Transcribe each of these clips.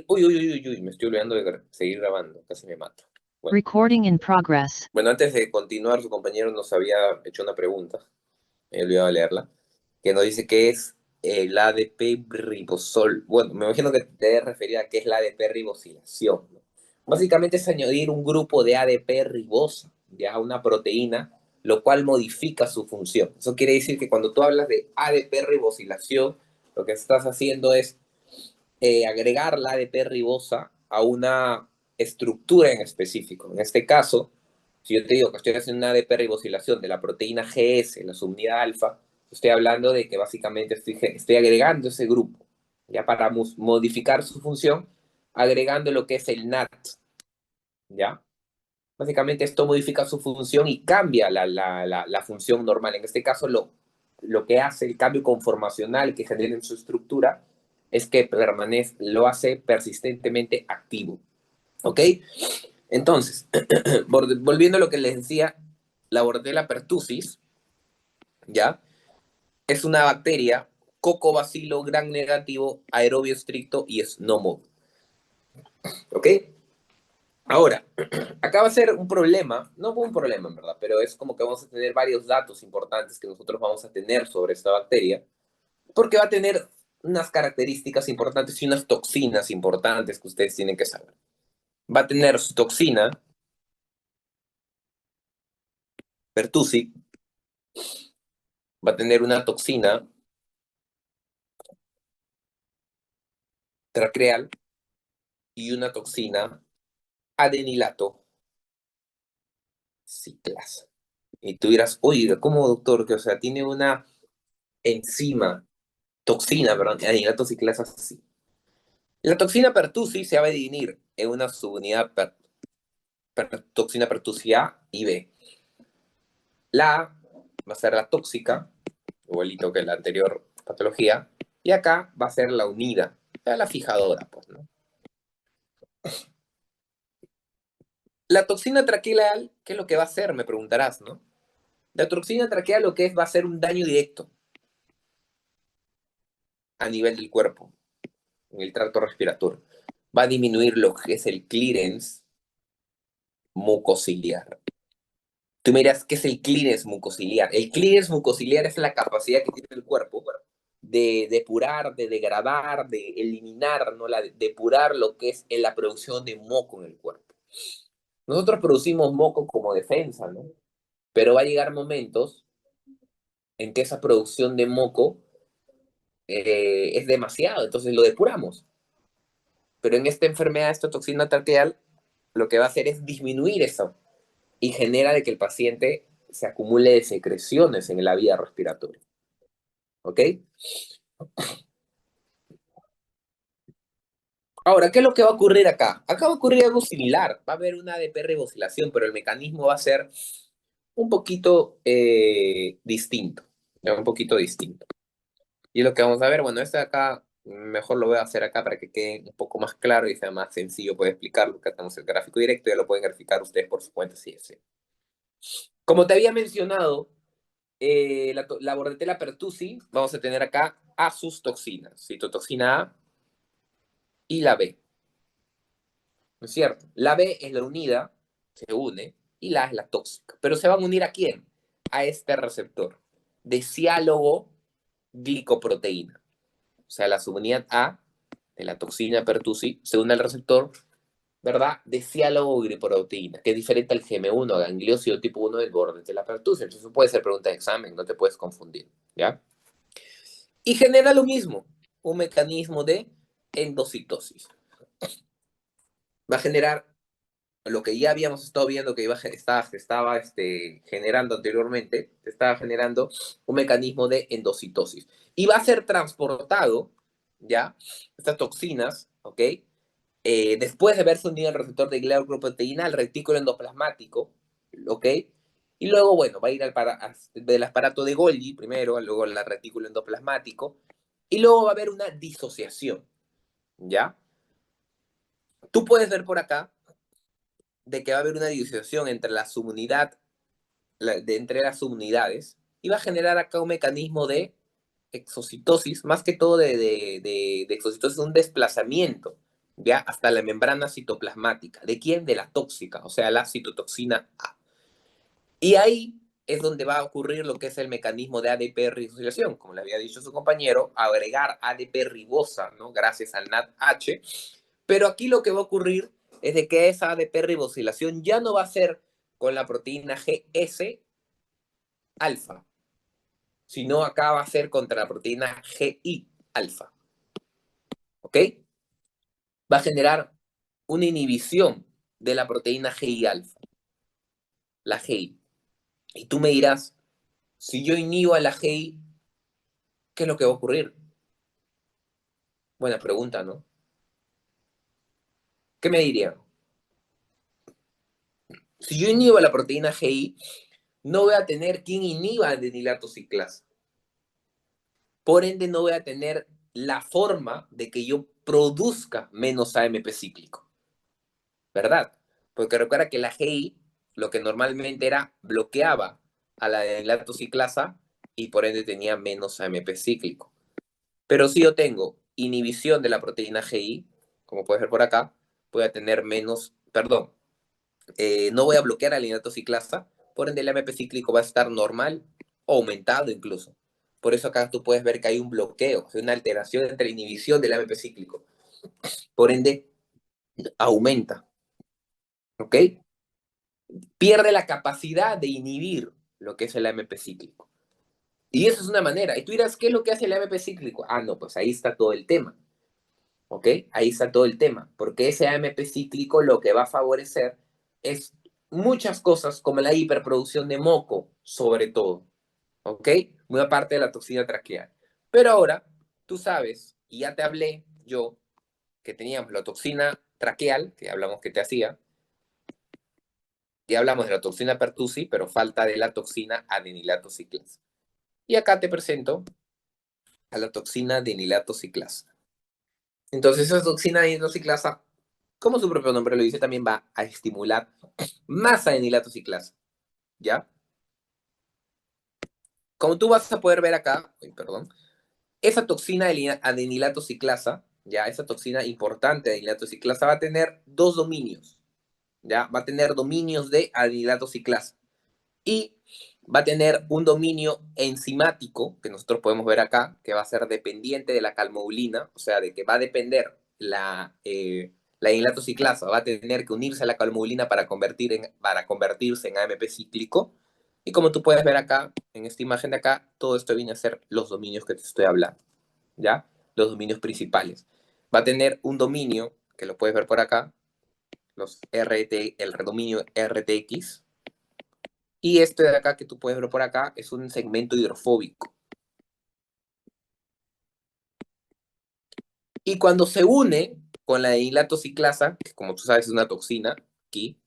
Uy, me estoy olvidando de seguir grabando, casi me mato. Bueno, Recording in progress. bueno, antes de continuar, su compañero nos había hecho una pregunta, me he olvidado de leerla, que nos dice qué es el ADP ribosol. Bueno, me imagino que te debes referir a qué es la ADP ribosilación, ¿no? Básicamente es añadir un grupo de ADP ribosa, ya una proteína, lo cual modifica su función. Eso quiere decir que cuando tú hablas de ADP ribosilación, lo que estás haciendo es agregar la ADP ribosa a una estructura en específico. En este caso, si yo te digo que estoy haciendo una ADP ribosilación de la proteína GS, la subunidad alfa, estoy hablando de que básicamente estoy agregando ese grupo, ya para modificar su función, agregando lo que es el NAT, ¿ya? Básicamente esto modifica su función y cambia la función normal. En este caso, lo que hace el cambio conformacional que genera en su estructura es que lo hace persistentemente activo. ¿Ok? Entonces, volviendo a lo que les decía, la Bordetella pertussis, ¿ya? Es una bacteria cocobacilo gran negativo, aerobio estricto y snowmode. ¿Ok? Ahora, acá va a ser un problema, no un problema en verdad, pero es como que vamos a tener varios datos importantes que nosotros vamos a tener sobre esta bacteria, porque va a tener unas características importantes y unas toxinas importantes que ustedes tienen que saber. Va a tener su toxina, pertussi, va a tener una toxina tracreal y una toxina adenilato ciclasa. Y tú dirás, oye, ¿cómo doctor? Que, o sea, tiene una enzima, toxina, perdón, adenilato ciclasa, sí. La toxina pertussi se va a dividir en una subunidad toxina pertussi A y B. La A va a ser la tóxica, igualito que la anterior patología, y acá va a ser la unida, la fijadora, pues, ¿no? La toxina traqueal, ¿qué es lo que va a hacer? Me preguntarás, ¿no? La toxina traqueal lo que es va a ser un daño directo a nivel del cuerpo, en el tracto respiratorio. Va a disminuir lo que es el clearance mucociliar. Tú me dirás, ¿qué es el clearance mucociliar? El clearance mucociliar es la capacidad que tiene el cuerpo de depurar, de degradar, de eliminar, ¿no? Depurar lo que es la producción de moco en el cuerpo. Nosotros producimos moco como defensa, ¿no? Pero va a llegar momentos en que esa producción de moco es demasiado, entonces lo depuramos. Pero en esta enfermedad, esta toxina traqueal, lo que va a hacer es disminuir eso y genera de que el paciente se acumule de secreciones en la vía respiratoria. ¿Ok? Ahora, ¿qué es lo que va a ocurrir acá? Acá va a ocurrir algo similar. Va a haber una ADP ribosilación, pero el mecanismo va a ser un poquito distinto. Un poquito distinto. Y lo que vamos a ver, bueno, este de acá, mejor lo voy a hacer acá para que quede un poco más claro y sea más sencillo poder explicarlo. Acá tenemos el gráfico directo, ya lo pueden graficar ustedes por su cuenta si desean. Como te había mencionado, la Bordetella pertussi, vamos a tener acá a sus toxinas, citotoxina A y la B. ¿No es cierto? La B es la unida, se une, y la A es la tóxica. Pero ¿se van a unir a quién? A este receptor de ciálogo glicoproteína. O sea, la subunidad A de la toxina pertussi se une al receptor, ¿verdad? De ciálogo glicoproteína, que es diferente al GM1, gangliósido tipo 1 del borde de la pertussi. Entonces, eso puede ser pregunta de examen, no te puedes confundir, ¿ya? Y genera lo mismo, un mecanismo de endocitosis. Va a generar lo que ya habíamos estado viendo que estaba generando anteriormente, estaba generando un mecanismo de endocitosis. Y va a ser transportado, ¿ya? Estas toxinas, ¿ok? Después de haberse unido al receptor de glicoproteína al retículo endoplasmático, ¿ok? Y luego, bueno, va a ir del aparato de Golgi primero, luego al retículo endoplasmático, y luego va a haber una disociación, ¿ya? Tú puedes ver por acá de que va a haber una disociación entre la subunidad, entre las subunidades, y va a generar acá un mecanismo de exocitosis, más que todo de exocitosis, un desplazamiento ya hasta la membrana citoplasmática. ¿De quién? De la tóxica, o sea, la citotoxina A. Y ahí es donde va a ocurrir lo que es el mecanismo de ADP risocilación, como le había dicho su compañero, agregar ADP ribosa, ¿no? Gracias al NADH. Pero aquí lo que va a ocurrir es de que esa ADP ribosilación ya no va a ser con la proteína GS alfa, sino acá va a ser contra la proteína GI alfa. ¿Ok? Va a generar una inhibición de la proteína GI alfa, la GI. Y tú me dirás, si yo inhibo a la GI, ¿qué es lo que va a ocurrir? Buena pregunta, ¿no? ¿Qué me dirían? Si yo inhibo a la proteína GI, no voy a tener quien inhiba adenilato ciclasa. Por ende, no voy a tener la forma de que yo produzca menos AMP cíclico, ¿verdad? Porque recuerda que la GI lo que normalmente era bloqueaba a la adenilato ciclasa y por ende tenía menos AMP cíclico. Pero si yo tengo inhibición de la proteína GI, como puedes ver por acá, voy a tener menos, perdón, no voy a bloquear al adenilato ciclasa, por ende el AMP cíclico va a estar normal o aumentado incluso. Por eso acá tú puedes ver que hay un bloqueo, una alteración entre la inhibición del AMP cíclico. Por ende, aumenta, ¿ok? Pierde la capacidad de inhibir lo que es el AMP cíclico. Y eso es una manera. Y tú dirás, ¿qué es lo que hace el AMP cíclico? Ah, no, pues ahí está todo el tema. ¿Ok? Ahí está todo el tema. Porque ese AMP cíclico lo que va a favorecer es muchas cosas como la hiperproducción de moco, sobre todo. ¿Ok? Muy aparte de la toxina traqueal. Pero ahora, tú sabes, y ya te hablé yo, que teníamos la toxina traqueal, que hablamos que te hacía, ya hablamos de la toxina pertussi, pero falta de la toxina adenilato ciclasa. Y acá te presento a la toxina adenilato ciclasa. Entonces, esa toxina adenilato ciclasa, como su propio nombre lo dice, también va a estimular más adenilato ciclasa, ¿ya? Como tú vas a poder ver acá, perdón, esa toxina adenilato ciclasa, ya, esa toxina importante de adenilato ciclasa va a tener dos dominios, ya, va a tener dominios de adenilato ciclasa y va a tener un dominio enzimático, que nosotros podemos ver acá, que va a ser dependiente de la calmodulina, o sea, de que va a depender la adenilato ciclasa, va a tener que unirse a la calmodulina para convertirse en AMP cíclico. Y como tú puedes ver acá, en esta imagen de acá, todo esto viene a ser los dominios que te estoy hablando. ¿Ya? Los dominios principales. Va a tener un dominio, que lo puedes ver por acá, el dominio RTX, y este de acá que tú puedes ver por acá es un segmento hidrofóbico. Y cuando se une con la de ciclasa, que como tú sabes es una toxina, aquí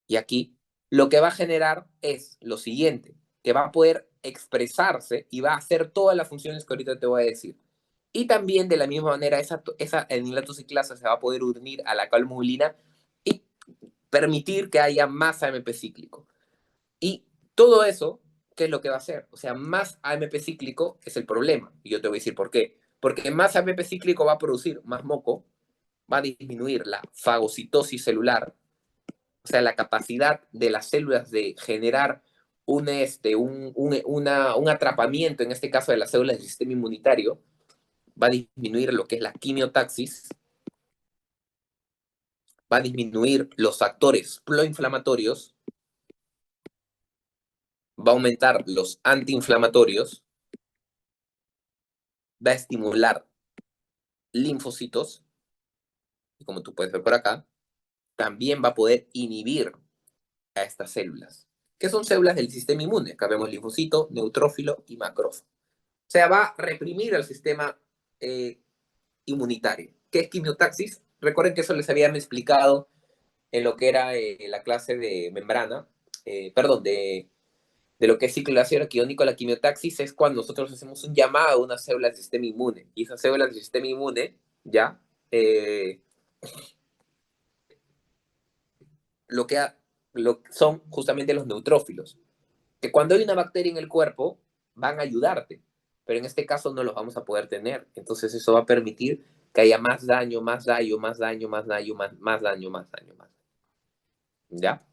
y aquí, lo que va a generar es lo siguiente, que va a poder expresarse y va a hacer todas las funciones que ahorita te voy a decir. Y también de la misma manera esa ciclasa se va a poder unir a la calmodulina y permitir que haya más AMP cíclico. Y todo eso, ¿qué es lo que va a hacer? O sea, más AMP cíclico es el problema. Y yo te voy a decir por qué. Porque más AMP cíclico va a producir más moco, va a disminuir la fagocitosis celular, o sea, la capacidad de las células de generar un atrapamiento, en este caso de las células del sistema inmunitario, va a disminuir lo que es la quimiotaxis, va a disminuir los factores proinflamatorios, va a aumentar los antiinflamatorios, va a estimular linfocitos, y como tú puedes ver por acá, también va a poder inhibir a estas células, que son células del sistema inmune. Acá vemos linfocito, neutrófilo y macrófago. O sea, va a reprimir al sistema inmunitario. ¿Qué es quimiotaxis? Recuerden que eso les habían explicado en lo que era la clase de membrana, perdón, de lo que es ciclo de ácido araquidónico. La quimiotaxis es cuando nosotros hacemos un llamado a una célula del sistema inmune. Y esas células del sistema inmune, ya, lo que son justamente los neutrófilos, que cuando hay una bacteria en el cuerpo van a ayudarte, pero en este caso no los vamos a poder tener. Entonces eso va a permitir que haya más daño, más daño, más daño, más daño, más daño, más daño, más. ¿Ya?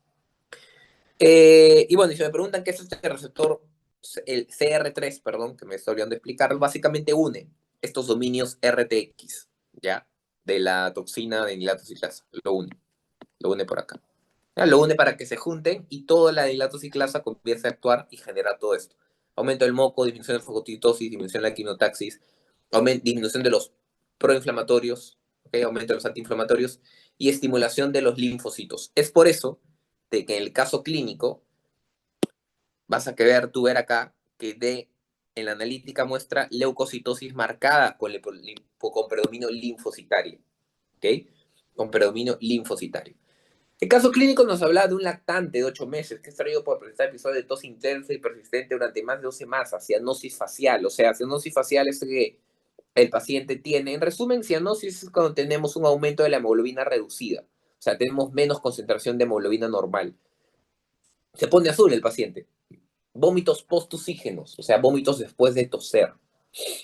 Y bueno, y si me preguntan qué es este receptor, el CR3, perdón, que me estoy olvidando de explicar, básicamente une estos dominios RTX, ¿ya? De la toxina de anilato ciclasa. Lo une por acá. ¿Ya? Lo une para que se junten y toda la anilato ciclasa comience a actuar y genera todo esto. Aumento del moco, disminución de fagocitosis, disminución de la quinotaxis, disminución de los proinflamatorios, ¿okay? Aumento de los antiinflamatorios y estimulación de los linfocitos. Es por eso de que en el caso clínico vas a ver acá que en la analítica muestra leucocitosis marcada con predominio linfocitario, ¿ok? Con predominio linfocitario. El caso clínico nos habla de un lactante de 8 meses que es traído por presentar episodios de tos intensa y persistente durante más de 12 semanas, cianosis facial. O sea, cianosis facial es que el paciente tiene, en resumen, cianosis es cuando tenemos un aumento de la hemoglobina reducida. O sea, tenemos menos concentración de hemoglobina normal. Se pone azul el paciente. Vómitos postusígenos, o sea, vómitos después de toser,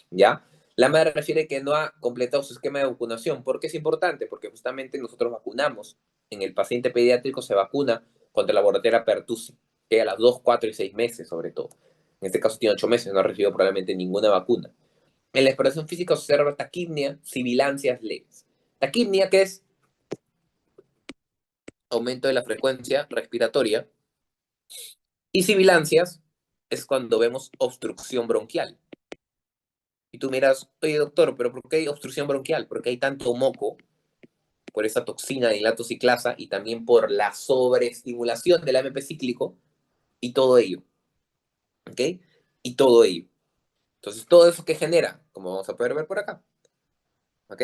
¿ya? La madre refiere que no ha completado su esquema de vacunación. ¿Por qué es importante? Porque justamente nosotros vacunamos. En el paciente pediátrico se vacuna contra la bordetela pertussis, que a las 2, 4 y 6 meses, sobre todo. En este caso tiene 8 meses, no ha recibido probablemente ninguna vacuna. En la exploración física se observa taquipnia, sibilancias leves. Taquipnia, que es aumento de la frecuencia respiratoria, y sibilancias es cuando vemos obstrucción bronquial. Y tú miras, oye doctor, pero ¿por qué hay obstrucción bronquial? Porque hay tanto moco por esa toxina de ciclasa y también por la sobreestimulación del AMP cíclico y todo ello. ¿Ok? Y todo ello. Entonces, todo eso que genera, como vamos a poder ver por acá. ¿Ok?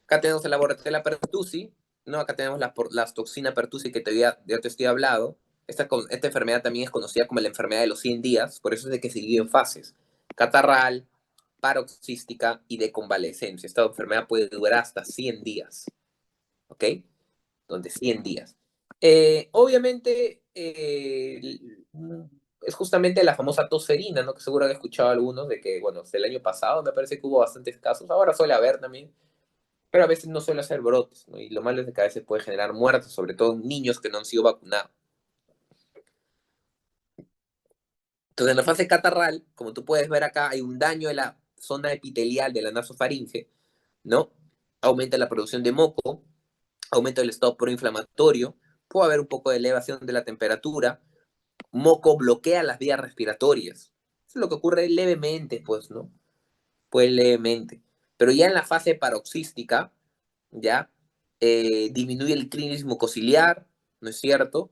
Acá tenemos el laboratorio pertussis, ¿no? Acá tenemos las toxinas pertussis que ya te estoy hablando. Esta enfermedad también es conocida como la enfermedad de los 100 días, por eso es de que se divide en fases. Catarral, paroxística y de convalecencia. Esta enfermedad puede durar hasta 100 días, ¿ok? Donde 100 días. Obviamente, es justamente la famosa tos ferina, ¿no? Que seguro han escuchado algunos de que, bueno, el año pasado me parece que hubo bastantes casos, ahora suele haber también, pero a veces no suele hacer brotes, ¿no? Y lo malo es de que a veces puede generar muertes, sobre todo en niños que no han sido vacunados. Entonces, en la fase catarral, como tú puedes ver acá, hay un daño de la zona epitelial de la nasofaringe, ¿no? Aumenta la producción de moco, aumenta el estado proinflamatorio, puede haber un poco de elevación de la temperatura, moco bloquea las vías respiratorias. Eso es lo que ocurre levemente, pues, ¿no? Pues levemente. Pero ya en la fase paroxística, ¿ya? Disminuye el clínico mucociliar, ¿no es cierto?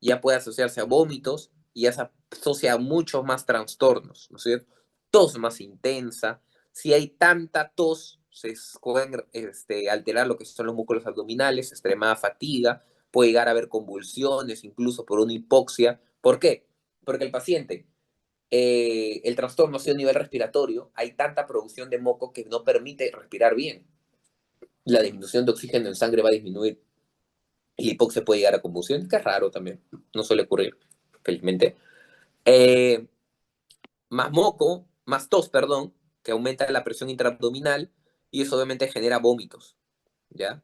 Ya puede asociarse a vómitos y ya se asocia a muchos más trastornos, ¿no es cierto? Tos más intensa. Si hay tanta tos, se pueden alterar lo que son los músculos abdominales, extremada fatiga, puede llegar a haber convulsiones, incluso por una hipoxia. ¿Por qué? Porque el paciente, el trastorno ha sido a nivel respiratorio, hay tanta producción de moco que no permite respirar bien. La disminución de oxígeno en sangre va a disminuir y la hipoxia puede llegar a convulsión, que es raro también, no suele ocurrir, felizmente. Eh, Más moco, más tos, perdón, que aumenta la presión intraabdominal y eso obviamente genera vómitos, ¿ya?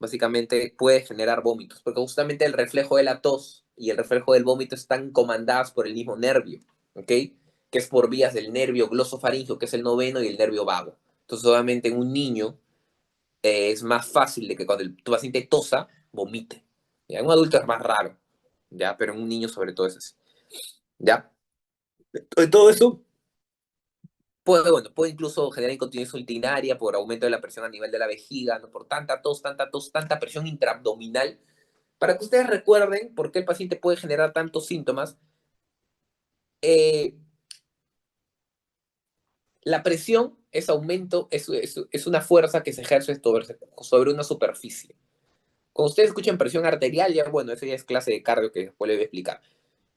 Básicamente puede generar vómitos, porque justamente el reflejo de la tos y el reflejo del vómito están comandadas por el mismo nervio, ¿ok? Que es por vías del nervio glosofaringeo, que es el noveno, y el nervio vago. Entonces, obviamente, en un niño es más fácil de que cuando tu paciente tosa, vomite. ¿Ya? En un adulto es más raro, ¿ya? Pero en un niño sobre todo es así, ¿ya? Todo eso puede incluso generar incontinencia urinaria por aumento de la presión a nivel de la vejiga, ¿no? Por tanta tos, tanta presión intraabdominal. Para que ustedes recuerden por qué el paciente puede generar tantos síntomas, eh, la presión es aumento, es una fuerza que se ejerce sobre una superficie. Cuando ustedes escuchan presión arterial, ya bueno, eso ya es clase de cardio que después les voy a explicar.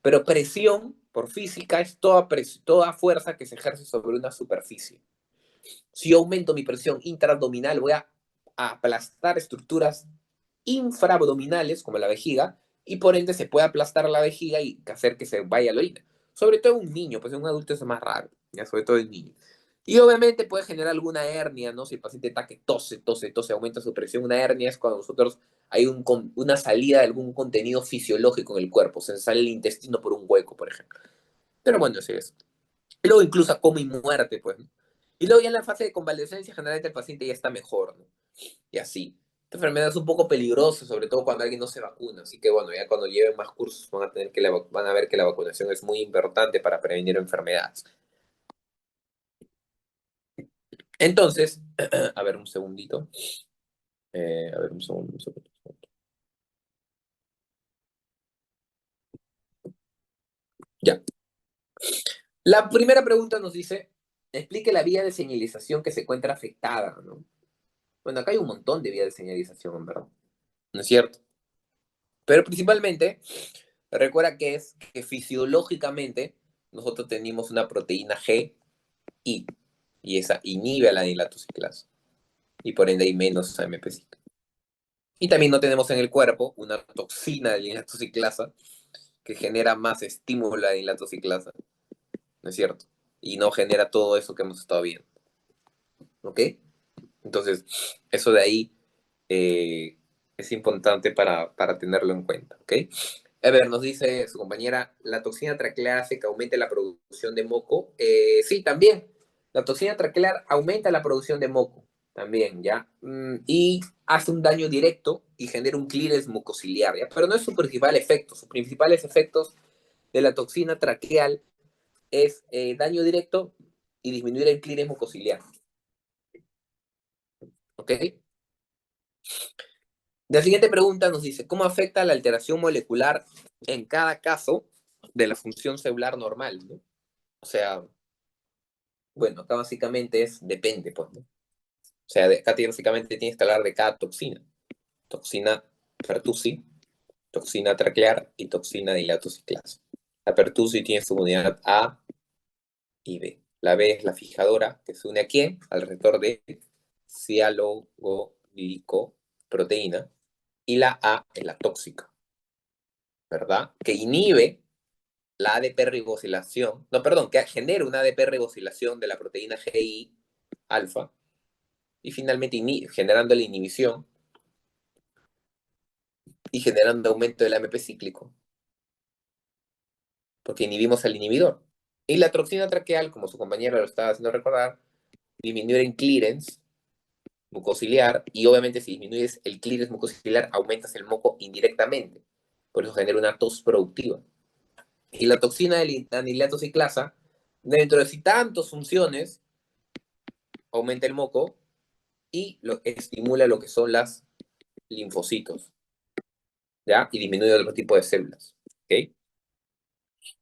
Pero presión, por física, es toda fuerza que se ejerce sobre una superficie. Si yo aumento mi presión intraabdominal, voy a aplastar estructuras infraabdominales, como la vejiga, y por ende se puede aplastar la vejiga y hacer que se vaya la orina. Sobre todo en un niño, pues en un adulto es más raro, ya sobre todo en niños. Y obviamente puede generar alguna hernia, ¿no? Si el paciente está que tose, tose, tose, aumenta su presión. Una hernia es cuando nosotros hay una salida de algún contenido fisiológico en el cuerpo. Se sale el intestino por un hueco, por ejemplo. Pero bueno, así es. Y luego incluso a coma y muerte, pues, ¿no? Y luego ya en la fase de convalecencia, generalmente el paciente ya está mejor, ¿no? Y así. Esta enfermedad es un poco peligrosa, sobre todo cuando alguien no se vacuna. Así que bueno, ya cuando lleven más cursos van a ver que la vacunación es muy importante para prevenir enfermedades. Entonces, a ver, un segundito. A ver, un segundo, un segundo. Un segundo. Ya. La primera pregunta nos dice, explique la vía de señalización que se encuentra afectada, ¿no? Bueno, acá hay un montón de vías de señalización, en verdad. ¿No es cierto? Pero principalmente, recuerda que es que fisiológicamente nosotros tenemos una proteína G y esa inhibe a la dilatociclasa y por ende hay menos AMP5. Y también no tenemos en el cuerpo una toxina de dilatociclasa que genera más estímulo a la dilatociclasa, ¿no es cierto? Y no genera todo eso que hemos estado viendo, ¿ok? Entonces, eso de ahí eh, es importante para tenerlo en cuenta, ¿ok? A ver, nos dice su compañera, ¿la toxina traqueal hace que aumente la producción de moco? Sí, también. La toxina traqueal aumenta la producción de moco, también, ¿ya? Y hace un daño directo y genera un clearance mucociliar, ¿ya? Pero no es su principal efecto. Sus principales efectos de la toxina traqueal es daño directo y disminuir el clearance mucociliar, ¿ok? La siguiente pregunta nos dice, ¿cómo afecta la alteración molecular en cada caso de la función celular normal, ¿no? O sea, bueno, acá básicamente depende, pues, ¿no? O sea, acá básicamente tienes que hablar de cada toxina. Toxina pertussi, toxina traquear y toxina dilatociclasa. La pertussi tiene su unidad A y B. La B es la fijadora, que se une a quién? Al receptor de cianoglicoproteína. Y la A es la tóxica, ¿verdad? Que inhibe la ADP ribosilación, no, perdón, que genera una ADP ribosilación de la proteína GI alfa y finalmente generando la inhibición y generando aumento del AMP cíclico, porque inhibimos al inhibidor. Y la toxina traqueal, como su compañera lo estaba haciendo recordar, disminuir en clearance mucociliar y obviamente si disminuyes el clearance mucociliar aumentas el moco indirectamente, por eso genera una tos productiva. Y la toxina de anilato ciclasa, dentro de sí tantas funciones, aumenta el moco y estimula lo que son las linfocitos, ¿ya? Y disminuye otro tipo de células, ¿ok?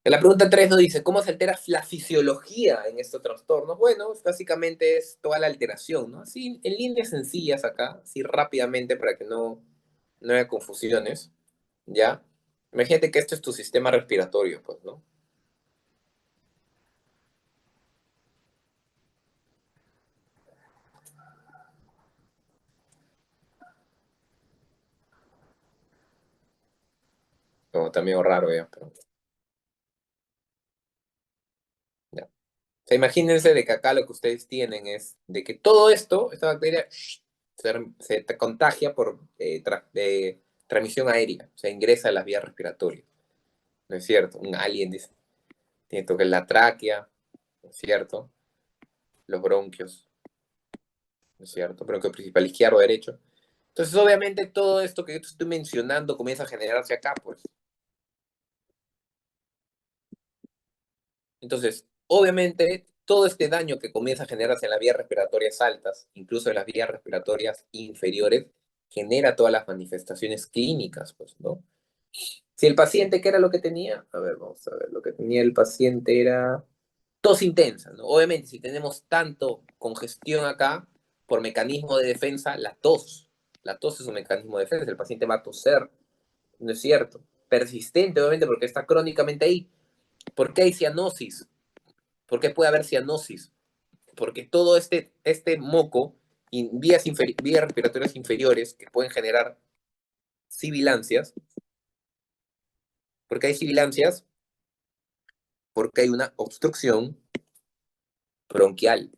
En la pregunta 3 nos dice, ¿cómo se altera la fisiología en estos trastornos? Bueno, básicamente es toda la alteración, ¿no? Así, en líneas sencillas acá, así rápidamente para que no haya confusiones, ¿ya? Imagínate que esto es tu sistema respiratorio, pues, ¿no? Como está medio raro ya, pero ya. O sea, imagínense de que acá lo que ustedes tienen es de que todo esto, esta bacteria, se te contagia por transmisión aérea, o sea, ingresa a las vías respiratorias, ¿no es cierto? Un alien dice, tiene que la tráquea, ¿no es cierto? Los bronquios, ¿no es cierto? Bronquio principal izquierdo, derecho. Entonces, obviamente, todo esto que yo te estoy mencionando comienza a generarse acá, pues. Entonces, obviamente, todo este daño que comienza a generarse en las vías respiratorias altas, incluso en las vías respiratorias inferiores, genera todas las manifestaciones clínicas, pues, ¿no? Si el paciente, ¿qué era lo que tenía? A ver, vamos a ver, lo que tenía el paciente era tos intensa, ¿no? Obviamente, si tenemos tanto congestión acá, por mecanismo de defensa, la tos es un mecanismo de defensa, el paciente va a toser, ¿no es cierto? Persistente, obviamente, porque está crónicamente ahí. ¿Por qué hay cianosis? ¿Por qué puede haber cianosis? Porque todo este moco, y vías respiratorias inferiores que pueden generar sibilancias, porque hay sibilancias, porque hay una obstrucción bronquial.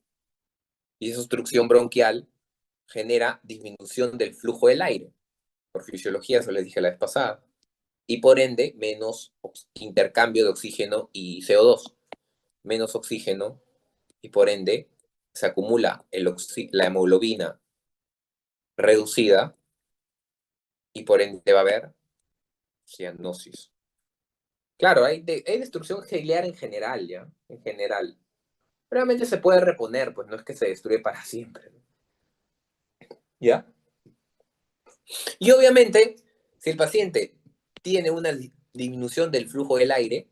Y esa obstrucción bronquial genera disminución del flujo del aire. Por fisiología, eso les dije la vez pasada. Y por ende, menos intercambio de oxígeno y CO2. Menos oxígeno y por ende se acumula la hemoglobina reducida y por ende va a haber cianosis. Claro, hay destrucción ciliar en general, ¿ya? En general. Realmente se puede reponer, pues no es que se destruye para siempre. ¿Ya? Y obviamente, si el paciente tiene una disminución del flujo del aire,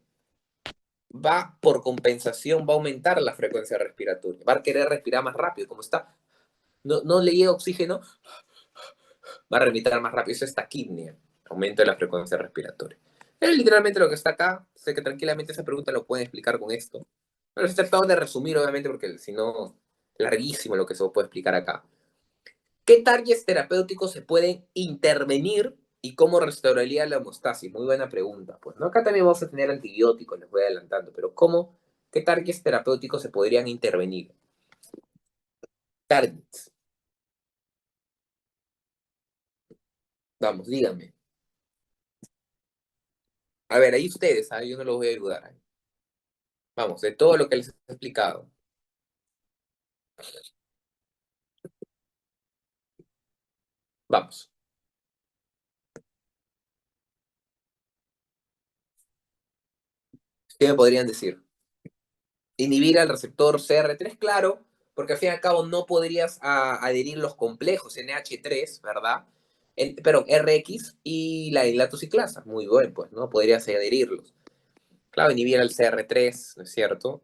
va por compensación, va a aumentar la frecuencia respiratoria, va a querer respirar más rápido, como está, no le llega oxígeno, va a respirar más rápido, eso es taquipnea, aumento de la frecuencia respiratoria. Es literalmente lo que está acá, sé que tranquilamente esa pregunta lo pueden explicar con esto, pero he tratado de resumir obviamente porque si no, larguísimo lo que se puede explicar acá. ¿Qué targets terapéuticos se pueden intervenir y cómo restauraría la homeostasis? Muy buena pregunta. Pues, ¿no? Acá también vamos a tener antibióticos, les voy adelantando, pero qué targets terapéuticos se podrían intervenir? Targets. Vamos, díganme. A ver, ahí ustedes, ¿sabes? Yo no los voy a ayudar. Vamos, de todo lo que les he explicado. Vamos. ¿Qué me podrían decir? Inhibir al receptor CR3, claro, porque al fin y al cabo no podrías adherir los complejos NH3, ¿verdad? Pero RX y la hilatociclasa, muy bien, pues, ¿no? Podrías adherirlos. Claro, inhibir al CR3, ¿no es cierto?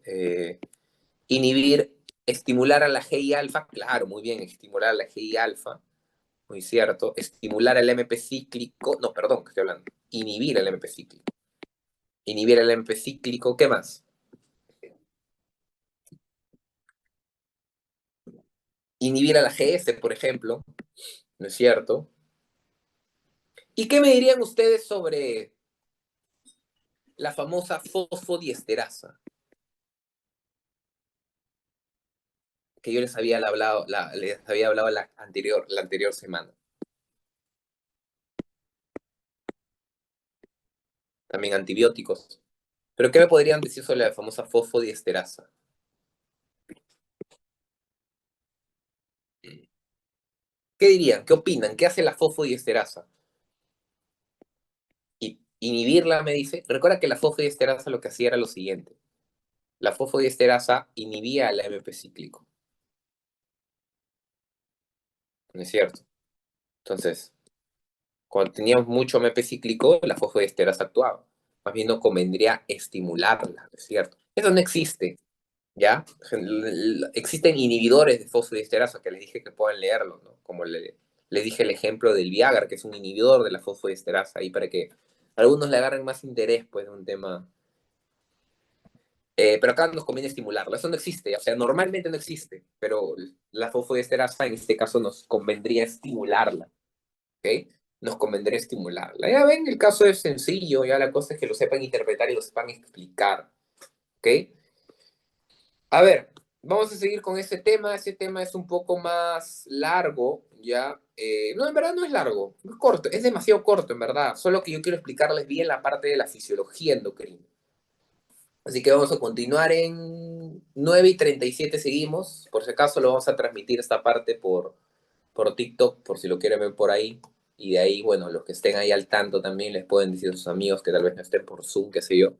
Inhibir, estimular a la GI alfa, claro, muy bien, estimular a la GI alfa, muy cierto. Estimular el MP cíclico, no, perdón, que estoy hablando. Inhibir el MP cíclico. Inhibir el MP cíclico, ¿qué más? Inhibir a la GS, por ejemplo, ¿no es cierto? ¿Y qué me dirían ustedes sobre la famosa fosfodiesterasa? Que yo les había hablado la anterior semana. También antibióticos. ¿Pero qué me podrían decir sobre la famosa fosfodiesterasa? ¿Qué dirían? ¿Qué opinan? ¿Qué hace la fosfodiesterasa? Y inhibirla, me dice. Recuerda que la fosfodiesterasa lo que hacía era lo siguiente. La fosfodiesterasa inhibía el AMP cíclico. ¿No es cierto? Entonces, cuando teníamos mucho AMP cíclico, la fosfodiesterasa actuaba. Más bien no convendría estimularla, ¿no es cierto? Eso no existe, ¿ya? Existen inhibidores de fosfodiesterasa que les dije que puedan leerlo, ¿no? Como les dije el ejemplo del Viagra, que es un inhibidor de la fosfodiesterasa, ahí para que algunos le agarren más interés, pues, de un tema. Pero acá nos conviene estimularlo. Eso no existe, o sea, normalmente no existe, pero la fosfodiesterasa en este caso nos convendría estimularla, ¿ok? Nos convendría estimularla. Ya ven, el caso es sencillo, ya la cosa es que lo sepan interpretar y lo sepan explicar, ¿ok? A ver, vamos a seguir con ese tema. Ese tema es un poco más largo, ¿ya? No, en verdad no es largo, es corto, es demasiado corto, en verdad. Solo que yo quiero explicarles bien la parte de la fisiología endocrina. Así que vamos a continuar en 9:37 seguimos. Por si acaso lo vamos a transmitir esta parte por TikTok, por si lo quieren ver por ahí. Y de ahí, bueno, los que estén ahí al tanto también les pueden decir a sus amigos que tal vez no estén por Zoom, qué sé yo,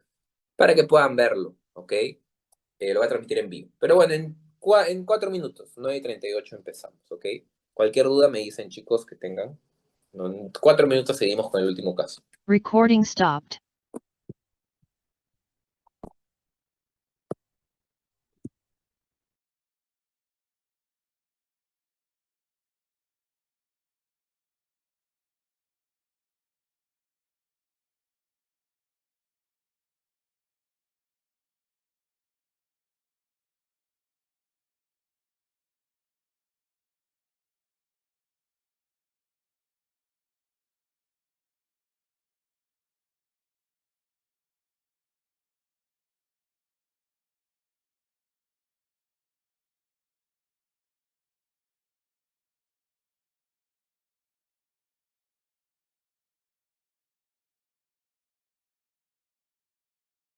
para que puedan verlo, ¿ok? Lo voy a transmitir en vivo. Pero bueno, en 4 minutos, 9:38 empezamos, ¿ok? Cualquier duda me dicen, chicos, que tengan. No, en 4 minutos seguimos con el último caso. Recording stopped.